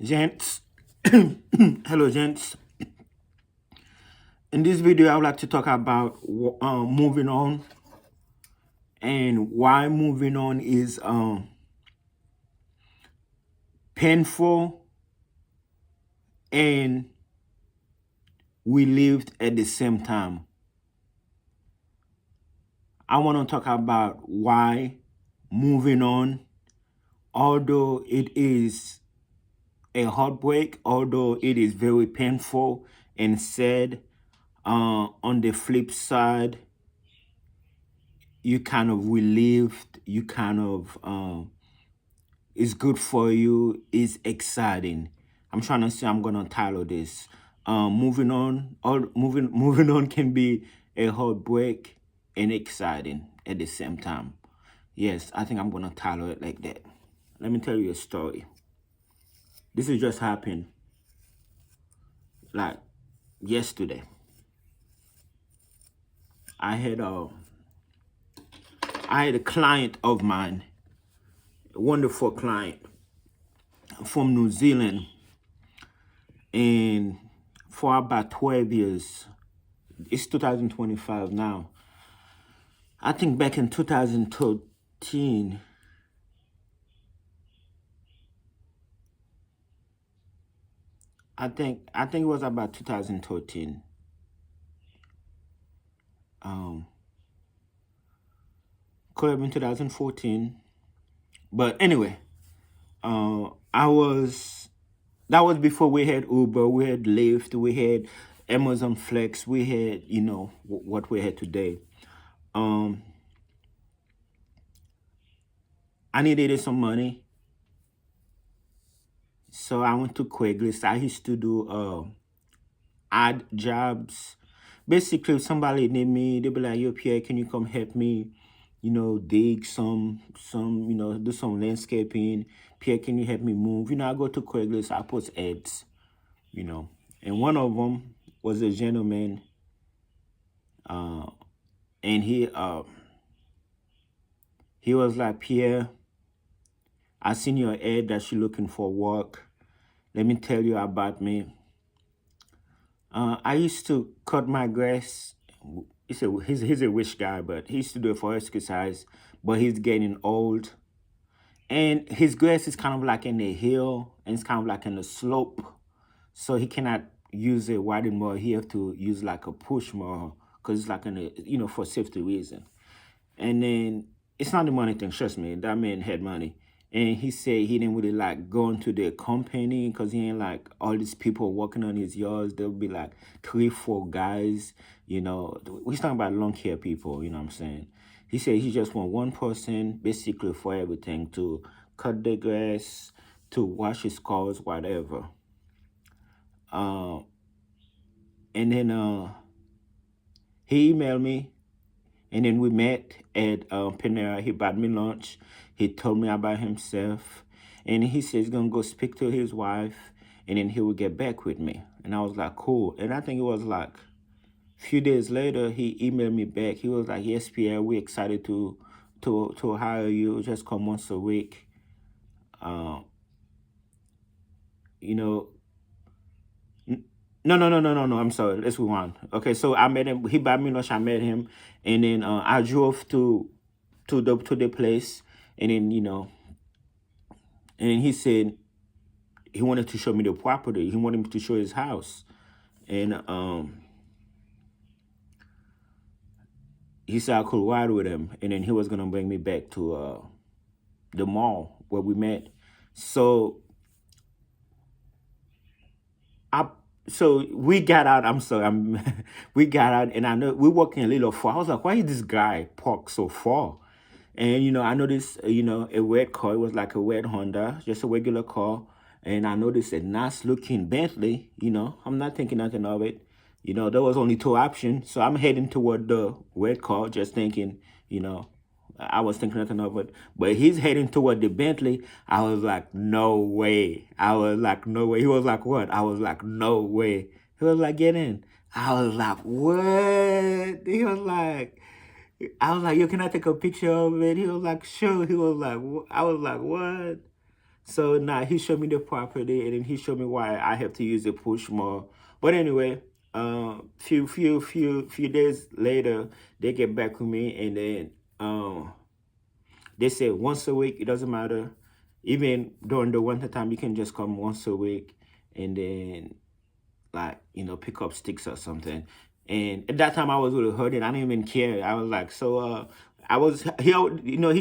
Gents, hello gents. In this video, I would like to talk about moving on and why moving on is painful and relieved at the same time. I want to talk about why moving on, although it is a heartbreak, although it is very painful and sad, on the flip side, you kind of relieved, you kind of it's good for you, it's exciting. I'm trying to say, I'm gonna title this moving on, or moving on can be a heartbreak and exciting at the same time. Yes, I think I'm gonna title it like that. Let me tell you a story. This has just happened like yesterday. I had a client of mine, a wonderful client from New Zealand, and for about 12 years, it's 2025 now. I think back in 2013, I think it was about 2013. Could have been 2014, but anyway, that was before we had Uber, we had Lyft, we had Amazon Flex, we had what we had today. I needed some money, so I went to Craigslist. I used to do odd jobs. Basically, if somebody need me, they'll be like, "Yo, Pierre, can you come help me? Dig some, do some landscaping. Pierre, can you help me move?" I go to Craigslist, I post ads, and one of them was a gentleman, and he was like, "Pierre, I seen your ad that you're looking for work. Let me tell you about me. I used to cut my grass." He's a rich guy, but he used to do it for exercise, but he's getting old. And his grass is kind of like in the hill, and it's kind of like in the slope. So he cannot use a riding mower. He have to use like a push mower, because it's like for safety reason. And then it's not the money thing, trust me. That man had money. And he said he didn't really like going to the company, because he ain't like all these people working on his yards. There'll be like 3-4 guys, we're talking about long hair people, you know what I'm saying? He said he just want one person basically for everything, to cut the grass, to wash his cars, whatever. And then he emailed me, and then we met at Panera. He bought me lunch. He told me about himself. And he said he's going to go speak to his wife, and then he will get back with me. And I was like, cool. And I think it was like a few days later, he emailed me back. He was like, "Yes, Pierre, we're excited to hire you. Just come once a week." You know, No, no, no, no, no, no. I'm sorry. Let's move on. Okay, so I met him. He bought me lunch. I met him, and then I drove to the place, and then and then he said he wanted to show me the property. He wanted me to show his house, and he said I could ride with him, and then he was gonna bring me back to the mall where we met. So I so we got out. I'm sorry. We got out, and I know we're walking a little far. I was like, "Why is this guy parked so far?" And I noticed, a red car. It was like a red Honda, just a regular car. And I noticed a nice looking Bentley. I'm not thinking nothing of it. There was only two options, so I'm heading toward the red car, just thinking, I was thinking nothing of it. But he's heading toward the Bentley. I was like, no way. I was like, no way. He was like, what? I was like, no way. He was like, get in. I was like, what? He was like, I was like, yo, can I take a picture of it? He was like, sure. He was like, I was like, what? So now he showed me the property, and then he showed me why I have to use the push more. But anyway, few days later, they get back with me, and then they say once a week. It doesn't matter, even during the winter time, you can just come once a week, and then like pick up sticks or something. And at that time I was really hurting. I didn't even care. I was like, so I was he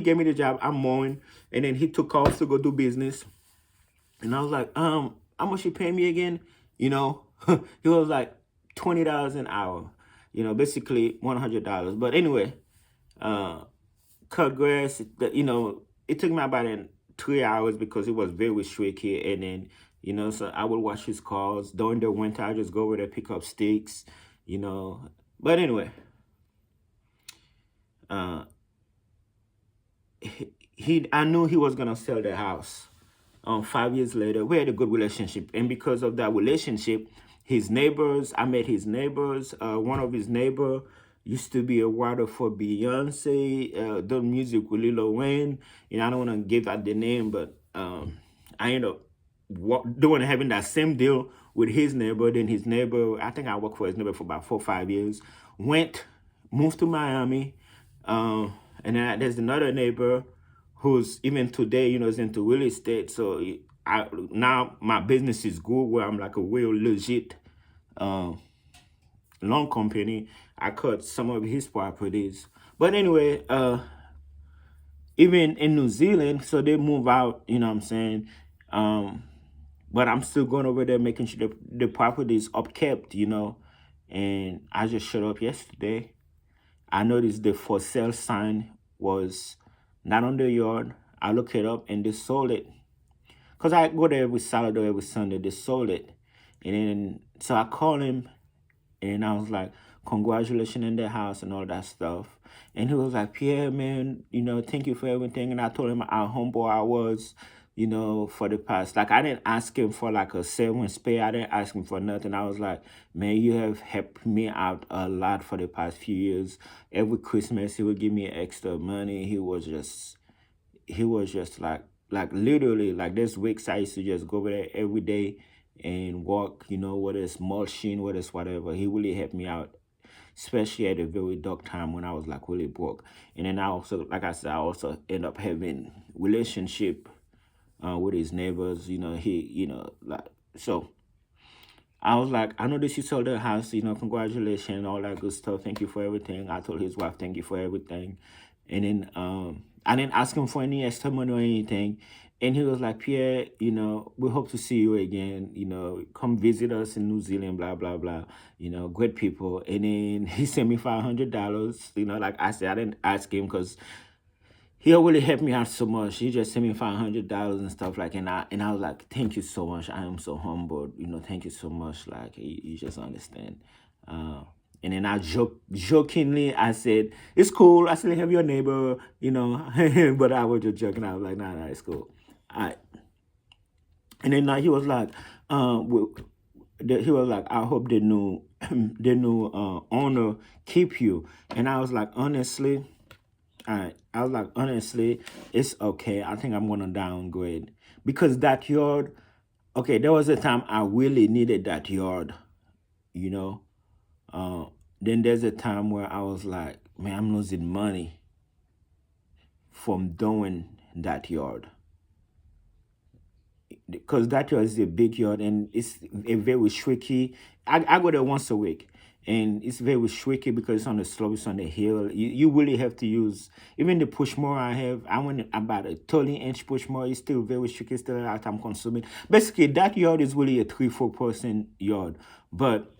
gave me the job. I'm mowing, and then he took off to go do business. And I was like, how much you pay me again? You know, he was like $20 an hour. Basically $100. But anyway, uh, cut grass. It took me about 3 hours because it was very tricky. And then so I would wash his cars during the winter. I just go over there pick up sticks. You know, but anyway, uh, I knew he was gonna sell the house. 5 years later, we had a good relationship, and because of that relationship, I met his neighbors. One of his neighbor used to be a writer for Beyonce, done music with Lil Wayne. I don't want to give out the name, but I ended up doing having that same deal with his neighbor. Then his neighbor, I think I worked for his neighbor for about 4 or 5 years. Moved to Miami, and then there's another neighbor who's even today, is into real estate. So now my business is good, where I'm like a real legit uh, loan company. I cut some of his properties, but anyway, even in New Zealand, so they move out. You know what I'm saying? Um, but I'm still going over there making sure the property is upkept. And I just showed up yesterday. I noticed the for sale sign was not on the yard. I looked it up and they sold it. Because I go there every Saturday, every Sunday, they sold it. And then, so I called him and I was like, congratulations in the house and all that stuff. And he was like, Pierre, man, thank you for everything. And I told him how humble I was, for the past. Like, I didn't ask him for like a severance pay. I didn't ask him for nothing. I was like, man, you have helped me out a lot for the past few years. Every Christmas, he would give me extra money. He was just like literally, like this weeks I used to just go over there every day and walk, whether it's mulching, whether it's whatever. He really helped me out, especially at a very dark time when I was like really broke. And then I also, like I said, I also end up having relationship with his neighbors. Like, so I was like, I know that you sold the house, congratulations, all that good stuff. Thank you for everything. I told his wife, thank you for everything. And then I didn't ask him for any extra money or anything. And he was like, Pierre, we hope to see you again. Come visit us in New Zealand, blah, blah, blah. Great people. And then he sent me $500. Like I said, I didn't ask him because he really helped me out so much. He just sent me $500 and stuff like, and I was like, thank you so much. I am so humbled. Thank you so much. Like you just understand. Uh, and then jokingly, I said, it's cool. I still have your neighbor, but I was just joking. I was like, nah, it's cool. All right. And then he was like, he was like, I hope the new the new owner keep you. And I was like, honestly, I was like, honestly, it's okay. I think I'm gonna downgrade because that yard. Okay, there was a time I really needed that yard, you know. Uh, then there's a time where I was like, man, I'm losing money from doing that yard because that yard is a big yard and it's a very tricky. I go there once a week and it's very tricky because it's on the slope, it's on the hill. You really have to use even the push mower I have. I went about a 30-inch push mower. It's still very tricky, still a lot of time consuming. Basically, that yard is really a 3-4% yard, but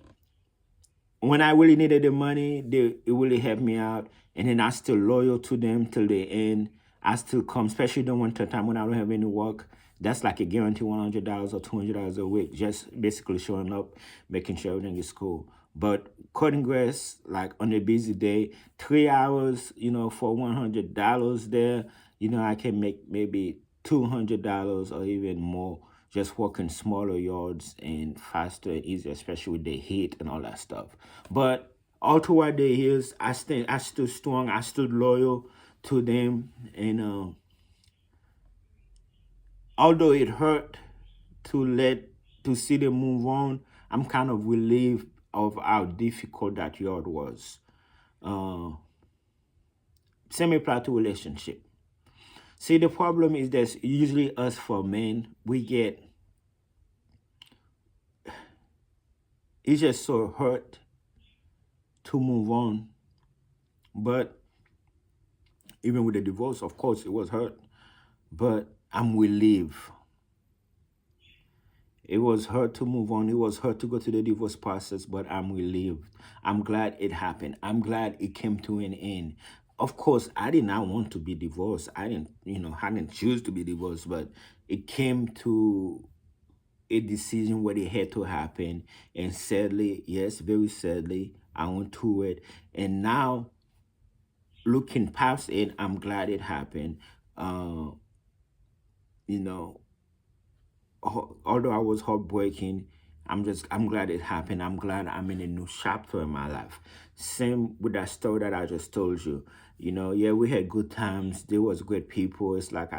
when I really needed the money, it really helped me out. And then I still loyal to them till the end. I still come, especially the winter time when I don't have any work. That's like a guarantee $100 or $200 a week. Just basically showing up, making sure everything is cool. But cutting grass, like on a busy day, 3 hours, for $100 there, I can make maybe $200 or even more just working smaller yards and faster and easier, especially with the heat and all that stuff. But all throughout the years, I stood strong, I stood loyal to them, and although it hurt to see them move on, I'm kind of relieved of how difficult that yard was. Uh, Same apply to relationship. See, the problem is that usually us for men, we get, it's just so hurt to move on. But even with the divorce, of course, it was hurt. But I'm relieved. It was hard to move on. It was hard to go to the divorce process, but I'm relieved. I'm glad it happened. I'm glad it came to an end. Of course, I did not want to be divorced. I didn't choose to be divorced, but it came to a decision where it had to happen. And sadly, yes, very sadly, I went through it. And now, looking past it, I'm glad it happened. Uh, you know, Although I was heartbreaking, I'm glad it happened. I'm glad I'm in a new chapter in my life. Same with that story that I just told you. Yeah, we had good times. There was great people. It's like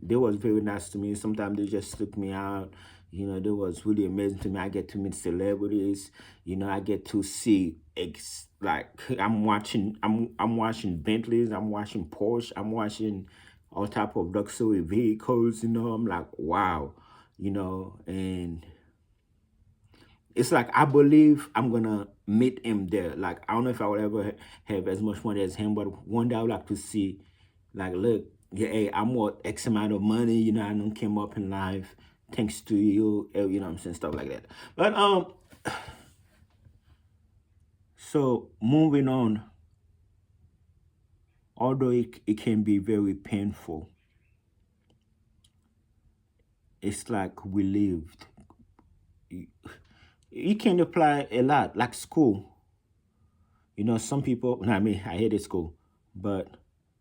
they was very nice to me. Sometimes they just took me out. They was really amazing to me. I get to meet celebrities. I get to see like I'm watching Bentleys. I'm watching Porsche. I'm watching all type of luxury vehicles. I'm like, wow. And it's like I believe I'm gonna meet him there. Like I don't know if I will ever have as much money as him, but one day I would like to see, like, look, yeah, hey, I'm worth X amount of money. I don't came up in life thanks to you. I'm saying, stuff like that. But so moving on, although it can be very painful, it's like we lived. You can apply a lot, like school. Some people, I mean, I hated school, but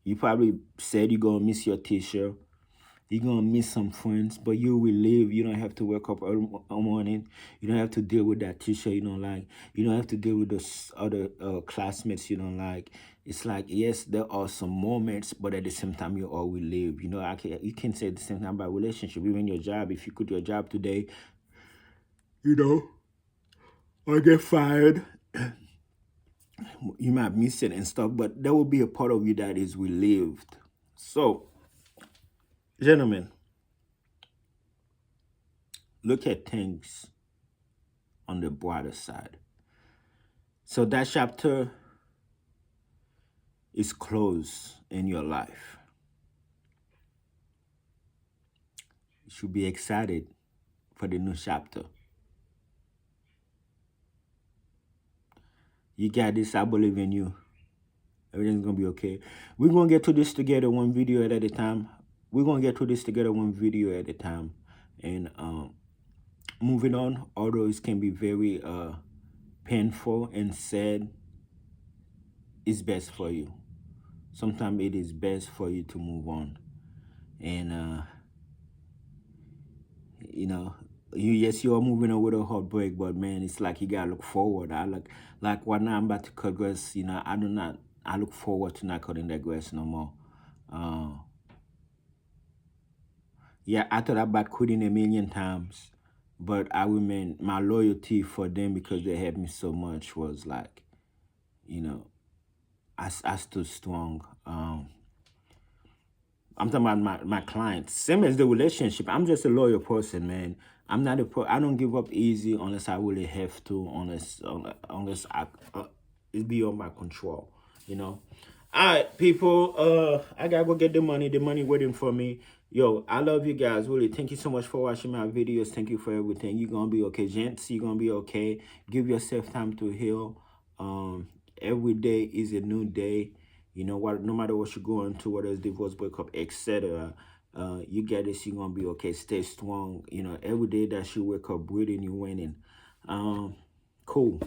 you probably said you're gonna miss your teacher, you're gonna miss some friends, but you will live. You don't have to wake up early morning. You don't have to deal with that teacher you don't like. You don't have to deal with those other classmates you don't like. It's like, yes, there are some moments, but at the same time, you all will live. You can say the same thing about relationship, even your job. If you quit your job today, you know, or get fired, you might miss it and stuff, but there will be a part of you that is relieved. So, gentlemen, look at things on the brighter side. So that chapter is closed in your life. You should be excited for the new chapter. You got this. I believe in you. Everything's gonna be okay. We're gonna get to this together one video at a time. We're gonna get to this together one video at a time. And moving on, although it can be very painful and sad, it's best for you. Sometimes it is best for you to move on. And yes, you are moving on with a heartbreak, but man, it's like you gotta look forward. I like right now I'm about to cut grass. I look forward to not cutting that grass no more. Uh, yeah, I thought about quitting a million times, but I remain my loyalty for them because they helped me so much was like, you know, I stood strong. I'm talking about my clients. Same as the relationship. I'm just a loyal person, man. I'm not I don't give up easy unless I really have to. Unless it's beyond my control. All right, people. I gotta go get the money. The money waiting for me. Yo, I love you guys. Really, thank you so much for watching my videos. Thank you for everything. You're gonna be okay, gents. You're gonna be okay. Give yourself time to heal. Every day is a new day. What? No matter what you're going through, whether it's divorce, breakup, etc. You get this. You're gonna be okay. Stay strong. Every day that you wake up breathing, you winning. Cool.